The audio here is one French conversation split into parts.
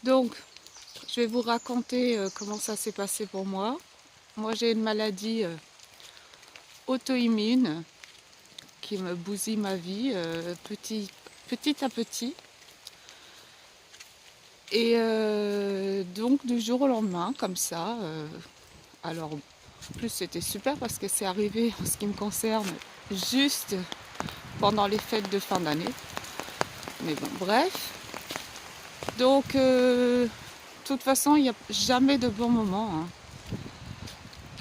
Donc, je vais vous raconter comment ça s'est passé pour moi. Moi, j'ai une maladie auto-immune qui me bousille ma vie petit à petit. Et donc, du jour au lendemain, comme ça, alors, en plus, c'était super parce que c'est arrivé, en ce qui me concerne, juste pendant les fêtes de fin d'année. Mais bon, bref. Donc, de toute façon, il n'y a jamais de bon moment, hein.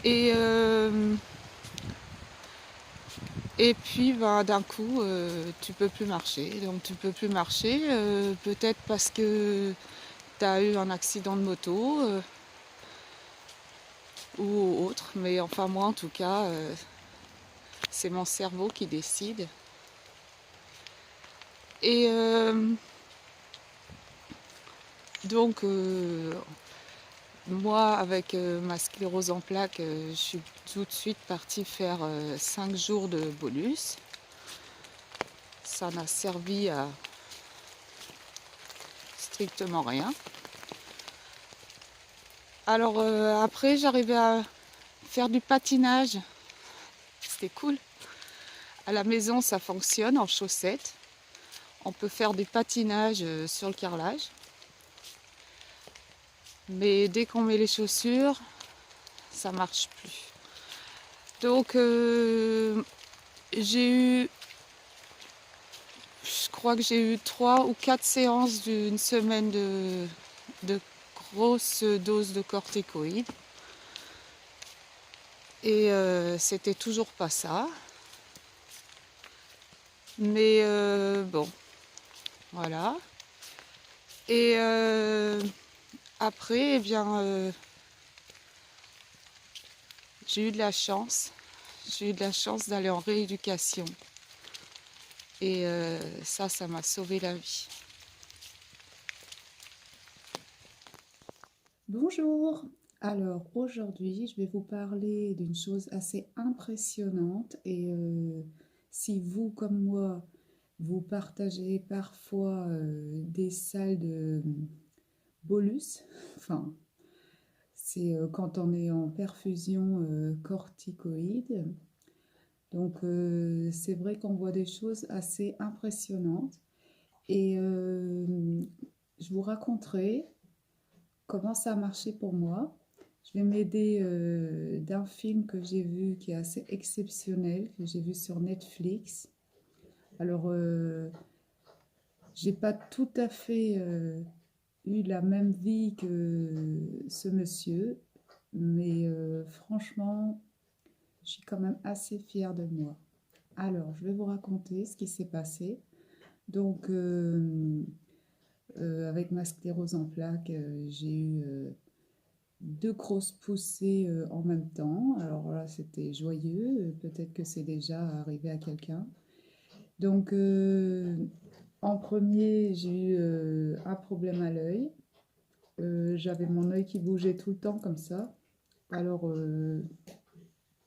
Et, euh, et puis, ben, d'un coup, tu peux plus marcher. Donc, tu peux plus marcher, peut-être parce que tu as eu un accident de moto ou autre. Mais enfin, moi, en tout cas, c'est mon cerveau qui décide. Et donc, moi, avec ma sclérose en plaques, je suis tout de suite partie faire 5 jours de bolus. Ça n'a servi à strictement rien. Alors après, j'arrivais à faire du patinage. C'était cool. À la maison, ça fonctionne en chaussettes. On peut faire du patinage sur le carrelage. Mais dès qu'on met les chaussures, ça marche plus. Donc j'ai eu, je crois que j'ai eu 3 ou 4 séances d'une semaine de grosses doses de corticoïdes. Et c'était toujours pas ça. Mais bon, voilà. Et après, eh bien, j'ai eu de la chance. J'ai eu de la chance d'aller en rééducation. Et ça m'a sauvé la vie. Bonjour. Alors aujourd'hui, je vais vous parler d'une chose assez impressionnante et si vous, comme moi, vous partagez parfois des salles de bolus, enfin, c'est quand on est en perfusion corticoïde. Donc c'est vrai qu'on voit des choses assez impressionnantes et je vous raconterai comment ça a marché pour moi. Je vais m'aider d'un film que j'ai vu qui est assez exceptionnel, que j'ai vu sur Netflix. Alors, j'ai pas tout à fait eu la même vie que ce monsieur, mais franchement, je suis quand même assez fière de moi. Alors, je vais vous raconter ce qui s'est passé. Donc, avec ma sclérose en plaques, j'ai eu deux grosses poussées en même temps. Alors là, c'était joyeux. Peut-être que c'est déjà arrivé à quelqu'un. Donc, en premier, j'ai eu un problème à l'œil. J'avais mon œil qui bougeait tout le temps comme ça. Alors,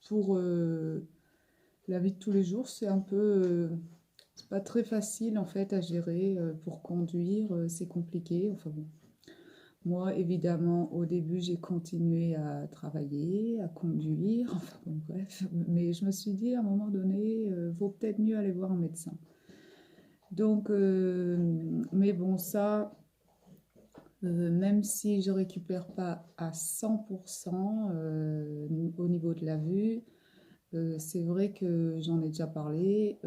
pour la vie de tous les jours, c'est un peu... c'est pas très facile en fait à gérer pour conduire, c'est compliqué. Enfin bon, moi, évidemment, au début, j'ai continué à travailler, à conduire, enfin bon, bref. Mais je me suis dit, à un moment donné, vaut peut-être mieux aller voir un médecin. Donc, mais bon, ça, même si je récupère pas à 100% au niveau de la vue, c'est vrai que j'en ai déjà parlé.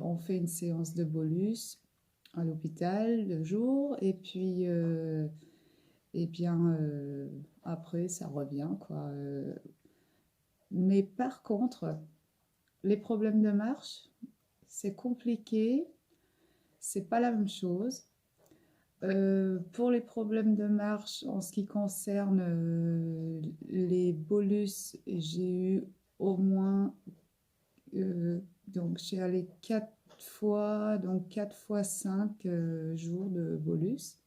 On fait une séance de bolus à l'hôpital le jour, et puis et bien, après, ça revient, quoi. Mais par contre, les problèmes de marche, c'est compliqué, c'est pas la même chose. Pour les problèmes de marche, en ce qui concerne les bolus, j'ai eu au moins, donc j'ai allé 4 fois, donc 4 fois 5 jours de bolus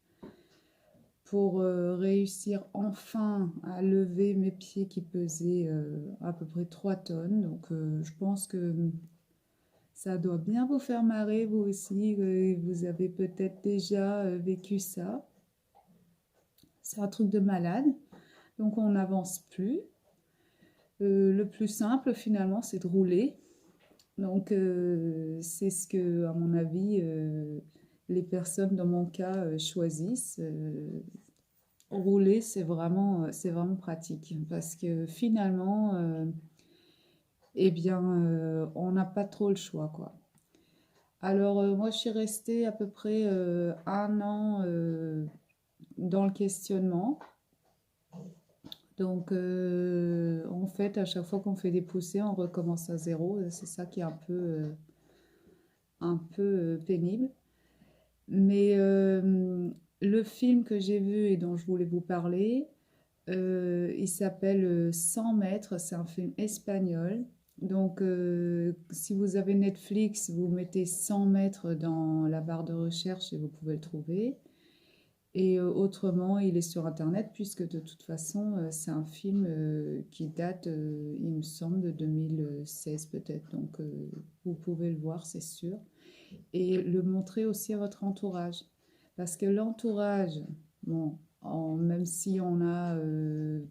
pour réussir enfin à lever mes pieds qui pesaient à peu près 3 tonnes. Donc je pense que ça doit bien vous faire marrer, vous aussi. Vous avez peut-être déjà vécu ça. C'est un truc de malade. Donc on n'avance plus. Le plus simple finalement, c'est de rouler. Donc c'est ce que, à mon avis, les personnes dans mon cas choisissent. Rouler, c'est vraiment pratique parce que finalement, eh bien, on n'a pas trop le choix, quoi. Alors, moi, je suis restée à peu près 1 an dans le questionnement. Donc, en fait, à chaque fois qu'on fait des poussées, on recommence à zéro. C'est ça qui est un peu pénible. Mais le film que j'ai vu et dont je voulais vous parler, il s'appelle 100 mètres. C'est un film espagnol. Donc, si vous avez Netflix, vous mettez 100 mètres dans la barre de recherche et vous pouvez le trouver. Et autrement, il est sur Internet, puisque de toute façon, c'est un film qui date, il me semble, de 2016 peut-être. Donc, vous pouvez le voir, c'est sûr. Et le montrer aussi à votre entourage. Parce que l'entourage, bon, même si on a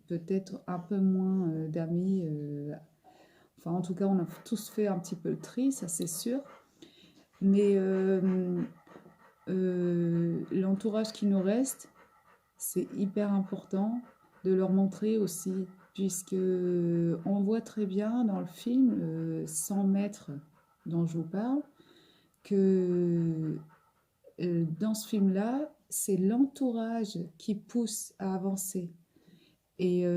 peut-être un peu moins d'amis, enfin en tout cas on a tous fait un petit peu le tri, ça c'est sûr, mais l'entourage qui nous reste, c'est hyper important de leur montrer aussi, puisque on voit très bien dans le film 100 mètres dont je vous parle, que dans ce film-là, c'est l'entourage qui pousse à avancer. Et à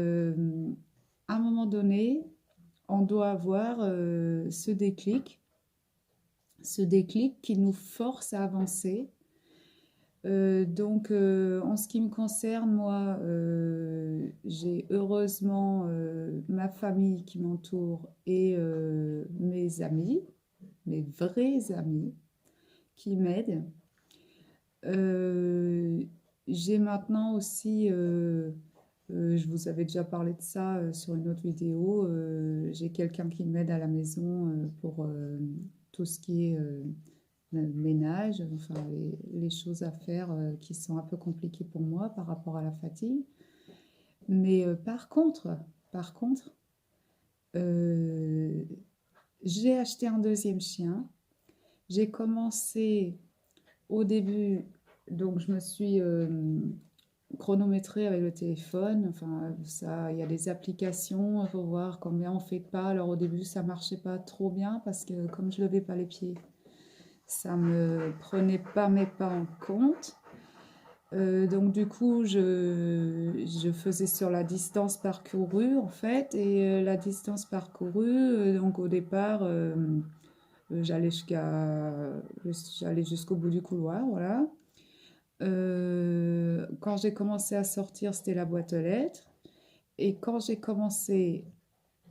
un moment donné, on doit avoir ce déclic qui nous force à avancer. Donc, en ce qui me concerne, moi, j'ai heureusement ma famille qui m'entoure et mes amis, mes vrais amis, qui m'aident. Euh, j'ai maintenant aussi, je vous avais déjà parlé de ça sur une autre vidéo, j'ai quelqu'un qui m'aide à la maison pour tout ce qui est le ménage, enfin les choses à faire qui sont un peu compliquées pour moi par rapport à la fatigue. Mais par contre, euh, j'ai acheté un deuxième chien. J'ai commencé au début, donc je me suis chronométrée avec le téléphone. Enfin, ça, il y a des applications, il faut voir combien on fait de pas. Alors au début, ça marchait pas trop bien parce que comme je levais pas les pieds, ça me prenait pas mes pas en compte. Donc du coup, je faisais sur la distance parcourue en fait, et la distance parcourue, donc au départ, j'allais j'allais jusqu'au bout du couloir, voilà. Quand j'ai commencé à sortir, c'était la boîte aux lettres. Et quand j'ai commencé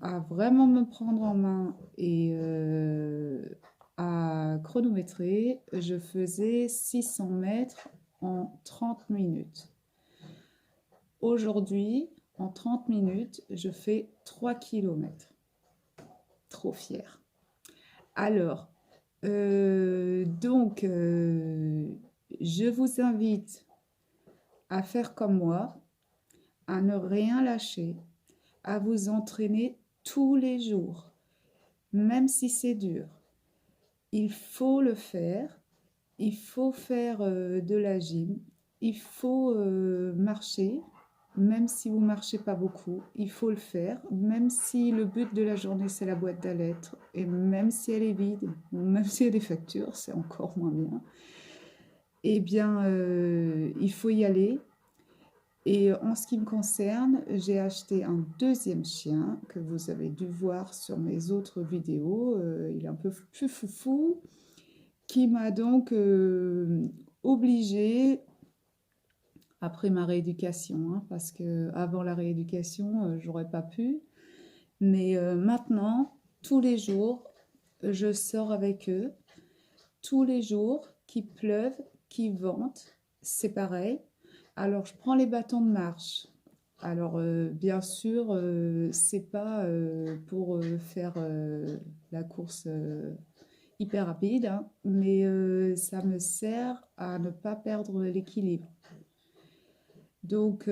à vraiment me prendre en main et à chronométrer, je faisais 600 mètres en 30 minutes. Aujourd'hui, en 30 minutes, je fais 3 kilomètres. Trop fière. Alors, donc, je vous invite à faire comme moi, à ne rien lâcher, à vous entraîner tous les jours, même si c'est dur. Il faut le faire, il faut faire de la gym, il faut marcher, même si vous ne marchez pas beaucoup, il faut le faire, même si le but de la journée c'est la boîte à lettres, et même si elle est vide, ou même s'il y a des factures, c'est encore moins bien. Eh bien, il faut y aller. Et en ce qui me concerne, j'ai acheté un deuxième chien que vous avez dû voir sur mes autres vidéos. Il est un peu plus foufou, qui m'a donc obligée, après ma rééducation, hein, parce que avant la rééducation, j'aurais pas pu. Mais maintenant, tous les jours, je sors avec eux. Tous les jours, qu'il pleuve, qu'il vente, c'est pareil. Alors, je prends les bâtons de marche. Alors, bien sûr, c'est pas pour faire la course hyper rapide, hein, mais ça me sert à ne pas perdre l'équilibre. Donc,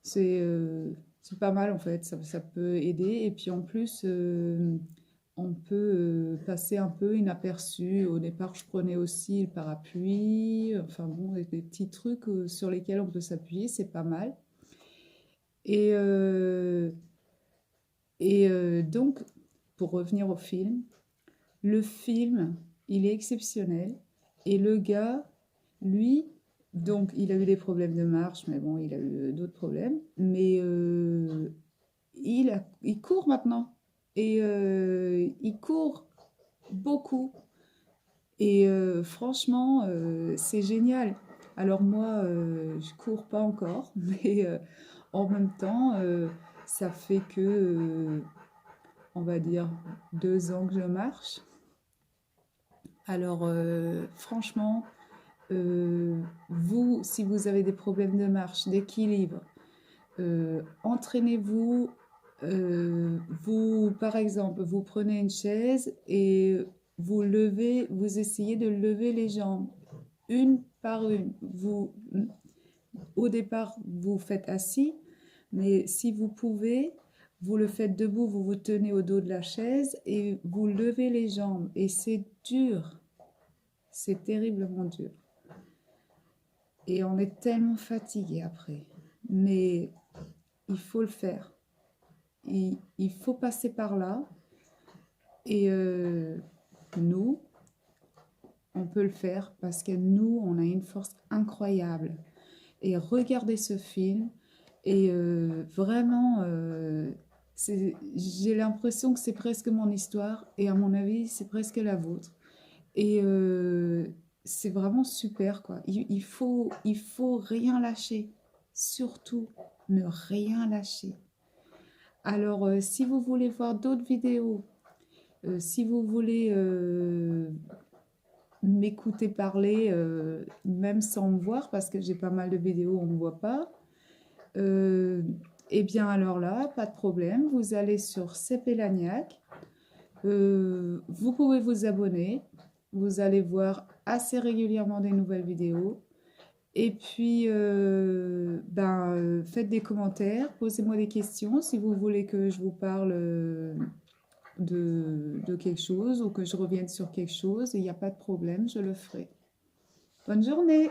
c'est pas mal en fait, ça peut aider. Et puis en plus, on peut passer un peu inaperçu. Au départ, je prenais aussi le parapluie, enfin bon, des petits trucs sur lesquels on peut s'appuyer, c'est pas mal. Et, donc, pour revenir au film, le film, il est exceptionnel. Et le gars, lui, donc il a eu des problèmes de marche, mais bon, il a eu d'autres problèmes. Mais il court maintenant. Et il court beaucoup. Et franchement, c'est génial. Alors moi, je cours pas encore, mais en même temps, ça fait que, on va dire, 2 ans que je marche. Alors franchement, vous, si vous avez des problèmes de marche, d'équilibre, entraînez-vous. Vous, par exemple, vous prenez une chaise et vous essayez de lever les jambes une par une. Au départ, vous faites assis, mais si vous pouvez, vous le faites debout, vous vous tenez au dos de la chaise et vous levez les jambes. Et c'est dur, c'est terriblement dur. Et on est tellement fatigué après. Mais il faut le faire. Il faut passer par là. Et nous, on peut le faire parce que nous, on a une force incroyable. Et regardez ce film. Et vraiment, j'ai l'impression que c'est presque mon histoire. Et à mon avis, c'est presque la vôtre. Et c'est vraiment super, quoi. Il faut rien lâcher. Surtout, ne rien lâcher. Alors, si vous voulez voir d'autres vidéos, si vous voulez m'écouter parler, même sans me voir, parce que j'ai pas mal de vidéos où on ne me voit pas, euh, eh bien alors là, pas de problème, vous allez sur Cepelagnac, vous pouvez vous abonner, vous allez voir assez régulièrement des nouvelles vidéos. Et puis, faites des commentaires, posez-moi des questions si vous voulez que je vous parle de quelque chose ou que je revienne sur quelque chose. Il n'y a pas de problème, je le ferai. Bonne journée!